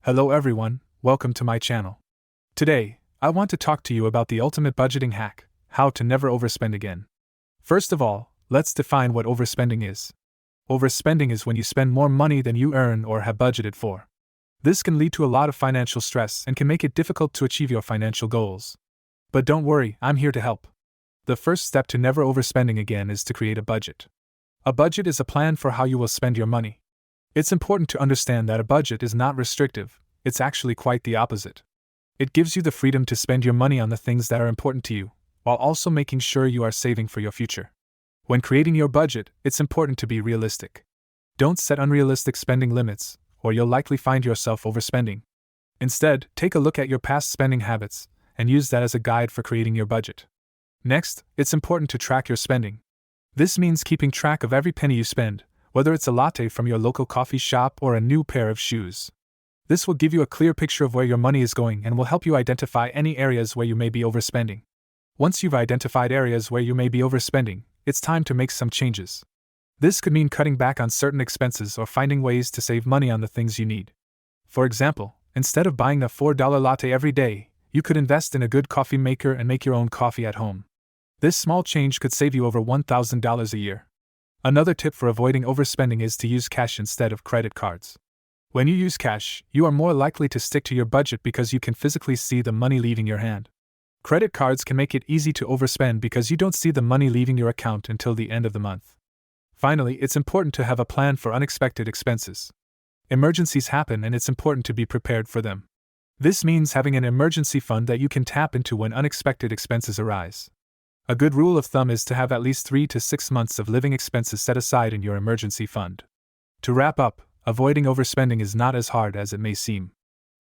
Hello everyone, welcome to my channel. Today, I want to talk to you about the ultimate budgeting hack, how to never overspend again. First of all, let's define what overspending is. Overspending is when you spend more money than you earn or have budgeted for. This can lead to a lot of financial stress and can make it difficult to achieve your financial goals. But don't worry, I'm here to help. The first step to never overspending again is to create a budget. A budget is a plan for how you will spend your money. It's important to understand that a budget is not restrictive, it's actually quite the opposite. It gives you the freedom to spend your money on the things that are important to you, while also making sure you are saving for your future. When creating your budget, it's important to be realistic. Don't set unrealistic spending limits, or you'll likely find yourself overspending. Instead, take a look at your past spending habits, and use that as a guide for creating your budget. Next, it's important to track your spending. This means keeping track of every penny you spend, whether it's a latte from your local coffee shop or a new pair of shoes. This will give you a clear picture of where your money is going and will help you identify any areas where you may be overspending. Once you've identified areas where you may be overspending, it's time to make some changes. This could mean cutting back on certain expenses or finding ways to save money on the things you need. For example, instead of buying a $4 latte every day, you could invest in a good coffee maker and make your own coffee at home. This small change could save you over $1,000 a year. Another tip for avoiding overspending is to use cash instead of credit cards. When you use cash, you are more likely to stick to your budget because you can physically see the money leaving your hand. Credit cards can make it easy to overspend because you don't see the money leaving your account until the end of the month. Finally, it's important to have a plan for unexpected expenses. Emergencies happen and it's important to be prepared for them. This means having an emergency fund that you can tap into when unexpected expenses arise. A good rule of thumb is to have at least 3 to 6 months of living expenses set aside in your emergency fund. To wrap up, avoiding overspending is not as hard as it may seem.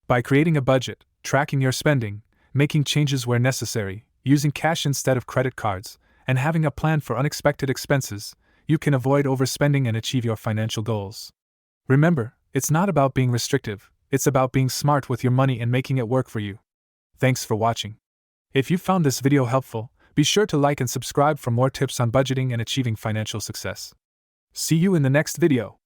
By creating a budget, tracking your spending, making changes where necessary, using cash instead of credit cards, and having a plan for unexpected expenses, you can avoid overspending and achieve your financial goals. Remember, it's not about being restrictive, it's about being smart with your money and making it work for you. Thanks for watching. If you found this video helpful, be sure to like and subscribe for more tips on budgeting and achieving financial success. See you in the next video.